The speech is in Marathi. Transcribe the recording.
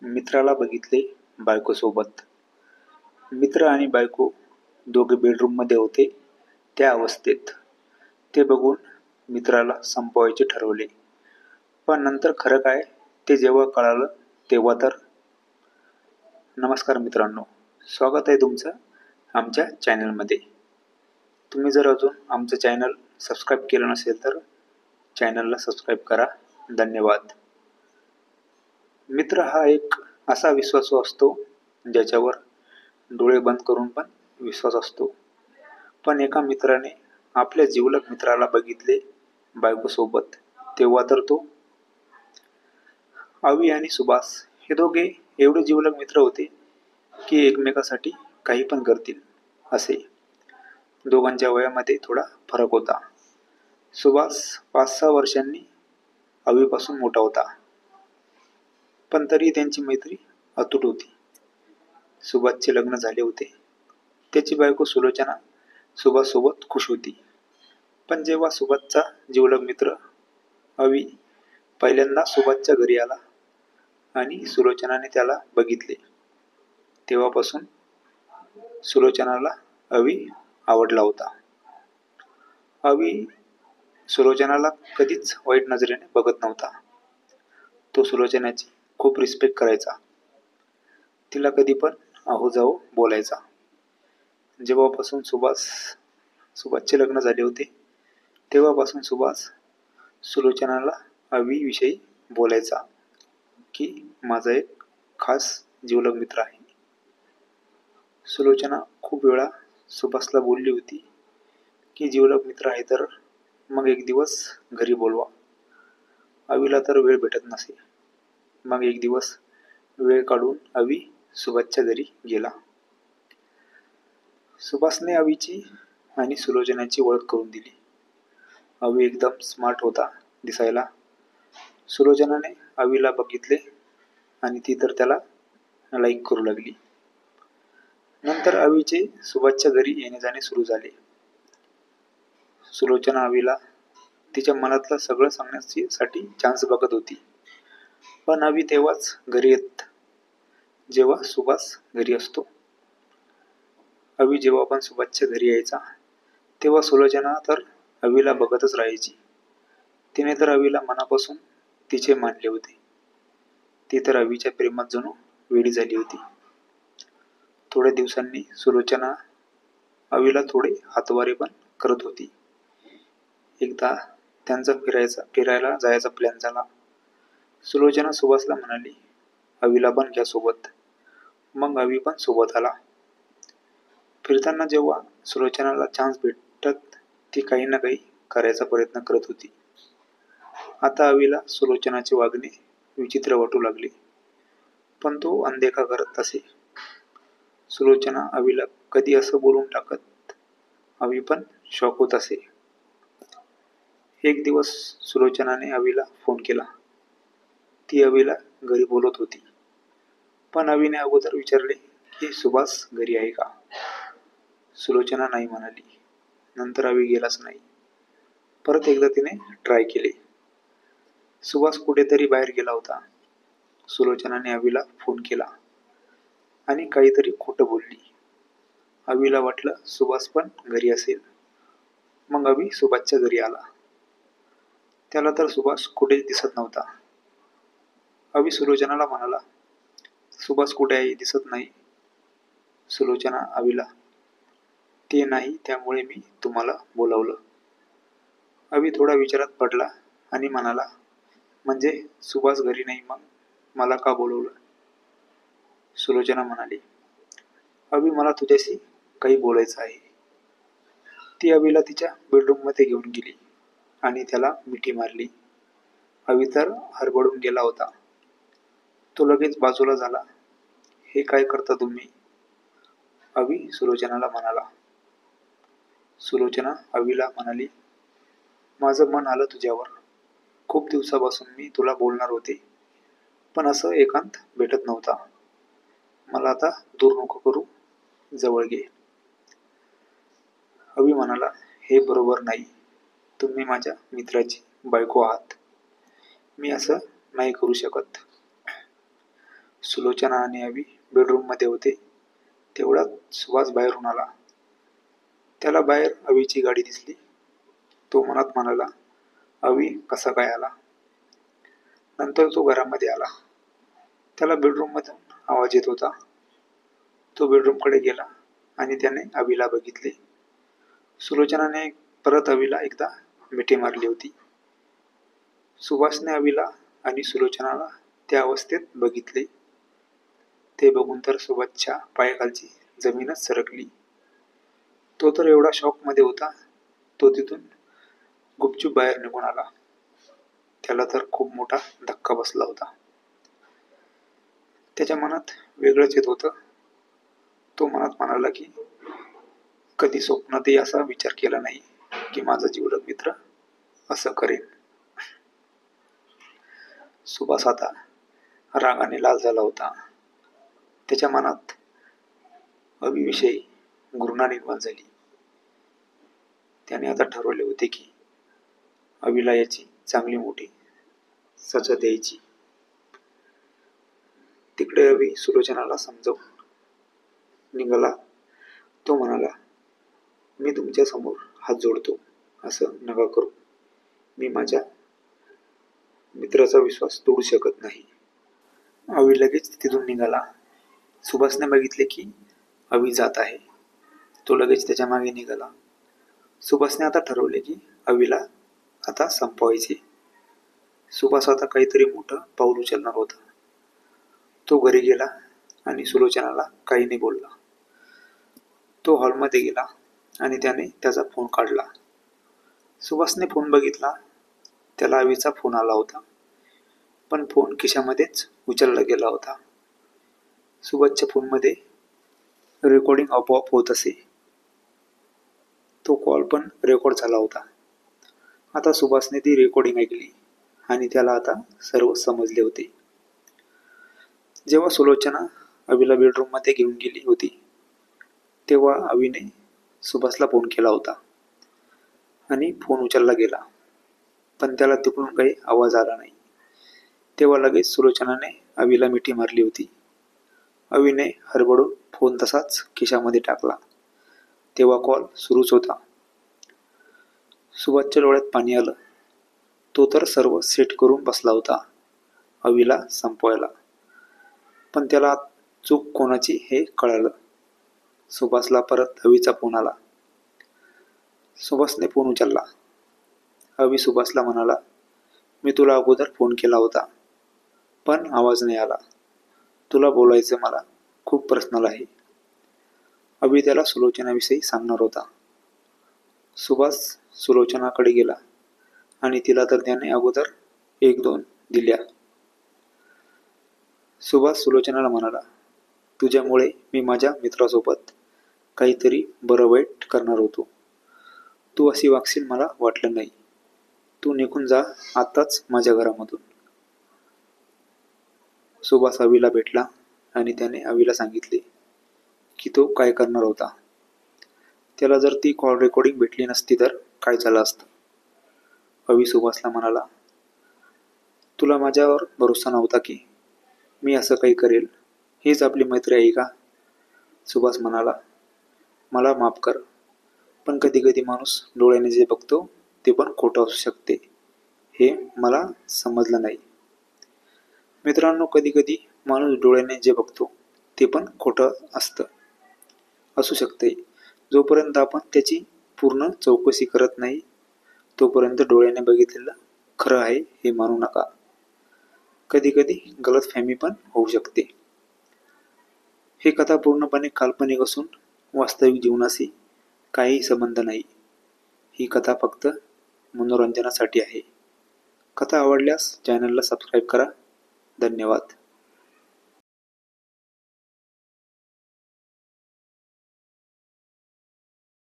मित्राला बघितले बायकोसोबत. मित्र आणि बायको दोघे बेडरूममध्ये होते. त्या अवस्थेत ते बघून मित्राला संपवायचे ठरवले. पण नंतर खरं काय ते जेव्हा कळालं तेव्हा तर. नमस्कार मित्रांनो, स्वागत आहे तुमचं आमच्या चॅनलमध्ये. तुम्ही जर अजून आमचं चॅनल सबस्क्राईब केलं नसेल तर चॅनलला सबस्क्राईब करा. धन्यवाद. मित्र हा एक असा विश्वासू असतो ज्याच्यावर डोळे बंद करून पण विश्वास असतो. पण एका मित्राने आपल्या जिवलग मित्राला बघितले बायकोसोबत तेव्हा तर तो. अवी आणि सुभाष हे दोघे एवढे जिवलग मित्र होते की एकमेकासाठी काही पण करतील असे. दोघांच्या वयामध्ये थोडा फरक होता. सुभाष 5-6 वर्षांनी अवीपासून मोठा होता, पण तरी त्यांची मैत्री अतूट होती. सुभाषचे लग्न झाले होते. त्याची बायको सुलोचना सुभाषसोबत खुश होती. पण जेव्हा सुभाषचा जिवलग मित्र अवी पहिल्यांदा सुभाषच्या घरी आला आणि सुलोचनाने त्याला बघितले तेव्हापासून सुलोचनाला अवी आवडला होता. अवी सुलोचनाला कधीच वाईट नजरेने बघत नव्हता. तो सुलोचनाची खूप रिस्पेक्ट करायचा. तिला कधी पण अहो जाओ बोलायचा. जेव्हापासून सुभाषचे लग्न झाले होते तेव्हापासून सुभाष सुलोचनाला अवीविषयी बोलायचा की माझा एक खास जिवलग मित्र आहे. सुलोचना खूप वेळा सुभाषला बोलली होती की जिवलग मित्र आहे तर मग एक दिवस घरी बोलवा. अवीला तर वेळ भेटत नसे. मग एक दिवस वेळ काढून अवी सुभाषच्या घरी गेला. सुभाषने अवीची आणि सुलोचनाची ओळख करून दिली. अवी एकदम स्मार्ट होता दिसायला. सुलोचनाने अवीला बघितले आणि ती तर त्याला लाईक करू लागली. नंतर अवीचे सुभाषच्या घरी येणे जाणे सुरू झाले. सुलोचना अवीला तिच्या मनातलं सगळं सांगण्यासाठी चान्स बघत होती. पण अवी तेव्हाच घरी येत जेव्हा सुभाष घरी असतो. अवी जेव्हा पण सुभाषच्या घरी यायचा तेव्हा सुलोचना तर अवीला बघतच राहायची. तिने तर अवीला मनापासून तिचे मानले होते. ती तर अवीच्या प्रेमात जणू वेडी झाली होती. थोड्या दिवसांनी सुलोचना अवीला थोडे हातवारे पण करत होती. एकदा त्यांचा फिरायला जायचा प्लॅन झाला. सुलोचना सुभाषला म्हणाली, अवीला पण घ्या सोबत. मग अवी पण सोबत आला. फिरताना जेव्हा सुलोचनाला चान्स भेटत ती काही ना काही करायचा प्रयत्न करत होती. आता अवीला सुलोचनाचे वागणे विचित्र वाटू लागले, पण तो अनदेखा करत असे. सुलोचना अवीला कधी असं बोलून टाकत अवी पण शॉक होत असे. एक दिवस सुलोचनाने अवीला फोन केला. ती अवीला घरी बोलत होती. पण अवीने अगोदर विचारले की सुभाष घरी आहे का? सुलोचना नाही म्हणाली. नंतर अवी गेलाच नाही. परत एकदा तिने ट्राय केले. सुभाष कुठेतरी बाहेर गेला होता. सुलोचनाने अवीला फोन केला आणि काहीतरी खोटं बोलली. अवीला वाटलं सुभाष पण घरी असेल. मग अवी सुभाषच्या घरी आला. त्याला तर सुभाष कुठेच दिसत नव्हता. अवी सुलोचनाला म्हणाला, सुभाष कुठे आहे? दिसत नाही. सुलोचना अवीला, ते नाही त्यामुळे मी तुम्हाला बोलावलं. अवी थोडा विचारात पडला आणि म्हणाला, म्हणजे सुभाष घरी नाही मग मला का बोलवलं? सुलोचना म्हणाली, अवी मला तुझ्याशी काही बोलायचं आहे. ती अवीला तिच्या बेडरूममध्ये घेऊन गेली आणि त्याला मिठी मारली. अवी तर हरबडून गेला होता. तो लगेच बाजूला झाला. हे काय करता तुम्ही? अवी सुलोचनाला म्हणाला. सुलोचना अवीला म्हणाली, माझं मन आलं तुझ्यावर. खूप दिवसापासून मी तुला बोलणार होते, पण असं एकांत भेटत नव्हता. मला आता दूर नको करू, जवळ घे. अवी म्हणाला, हे बरोबर नाही. तुम्ही माझ्या मित्राची बायको आहात. मी असं नाही करू शकत. सुलोचना आणि अभि बेडरूममध्ये होते तेवढ्यात सुभाष बाहेरून आला. त्याला बाहेर अभिची गाडी दिसली. तो मनात म्हणाला, अभि कसा काय आला? नंतर तो घरामध्ये आला. त्याला बेडरूममधून आवाज येत होता. तो बेडरूमकडे गेला आणि त्याने अभिला बघितले. सुलोचनाने परत अभिला एकदा मिठी मारली होती. सुभाषने अभिला आणि सुलोचनाला त्या अवस्थेत बघितले. ते बघून तर सुभाषच्या पायाखालची जमीनच सरकली. तो तर एवढा शॉकमध्ये होता, तो तिथून गुपचूप बाहेर निघून आला. त्याला तर खूप मोठा धक्का बसला होता. त्याच्या मनात वेगळंच येत होतं. तो मनात म्हणाला की कधी स्वप्नातही असा विचार केला नाही की माझा जीवलग मित्र असं करेन. सुभाष आता रागाने लाल झाला होता. त्याच्या मनात अभिविषयी घृणा निर्माण झाली. त्याने आता ठरवले होते की अभिला याची चांगली मोठी सजा द्यायची. तिकडे अभि सुलोचनाला समजावून निघाला. तो म्हणाला, मी तुमच्या समोर हात जोडतो, असं नका करू. मी माझ्या मित्राचा विश्वास तोडू शकत नाही. अभि लगेच तिथून निघाला. सुभाषने बघितले की अभि जात आहे. तो लगेच त्याच्या मागे निघाला. सुभाषने आता ठरवले की अभिला आता संपवायचे. सुभाष आता काहीतरी मोठं पाऊल उचलणार होता. तो घरी गेला आणि सुलोचनाला काही नाही बोलला. तो हॉलमध्ये गेला आणि त्याने त्याचा फोन काढला. सुभाषने फोन बघितला. त्याला अभिचा फोन आला होता, पण फोन खिशामध्येच उचलला गेला होता. सुभाषच्या फोनमध्ये रेकॉर्डिंग आपोआप होत असे. तो कॉल पण रेकॉर्ड झाला होता. आता सुभाषने ती रेकॉर्डिंग ऐकली आणि त्याला आता सर्व समजले होते. जेव्हा सुलोचना अभिला बेडरूममध्ये घेऊन गेली होती तेव्हा अभिने सुभाषला फोन केला होता आणि फोन उचलला गेला, पण त्याला तिकडून काही आवाज आला नाही. तेव्हा लगेच सुलोचनाने अभिला मिठी मारली होती. अभिने हडबडून फोन तसाच खिशामध्ये टाकला. तेव्हा कॉल सुरूच होता. सुभाषच्या डोळ्यात पाणी आलं. तो तर सर्व सेट करून बसला होता अभिला संपवायला, पण त्याला चूक कोणाची हे कळालं. सुभाषला परत अभिचा फोन आला. सुभाषने फोन उचलला. अभि सुभाषला म्हणाला, मी तुला अगोदर फोन केला होता, पण आवाज नाही आला. तुला बोलायचं मला खूप पर्सनल आहे. अभि त्याला सुलोचनाविषयी सांगणार होता. सुभाष सुलोचनाकडे गेला आणि तिला तर त्याने अगोदर 1-2 दिल्या. सुभाष सुलोचनाला म्हणाला, तुझ्यामुळे मी माझ्या मित्रासोबत काहीतरी बरं वाईट करणार होतो. तू अशी वागशील मला वाटलं नाही. तू निघून जा आत्ताच माझ्या घरामधून. सुभाष अभिला भेटला आणि त्याने अभिला सांगितले की तो काय करणार होता. त्याला जर ती कॉल रेकॉर्डिंग भेटली नसती तर काय झालं असतं. अभि सुभाषला म्हणाला, तुला माझ्यावर भरोसा नव्हता की मी असं काही करेल. हीच आपली मैत्री आहे का? सुभाष म्हणाला, मला माफ कर, पण कधी कधी माणूस डोळ्याने जे बघतो ते पण खोटं असू शकते, हे मला समजलं नाही. मित्रांनो, कधी कधी माणूस डोळ्याने जे बघतो ते पण खोटं असू शकते. जोपर्यंत आपण त्याची पूर्ण चौकशी करत नाही तोपर्यंत डोळ्याने बघितलेलं खरं आहे हे मानू नका. कधी कधी गलतफहमी पण होऊ शकते. ही कथा पूर्णपणे काल्पनिक असून वास्तविक जीवनाशी काहीही संबंध नाही. ही कथा फक्त मनोरंजनासाठी आहे. कथा आवडल्यास चॅनलला सबस्क्राईब करा. धन्यवाद.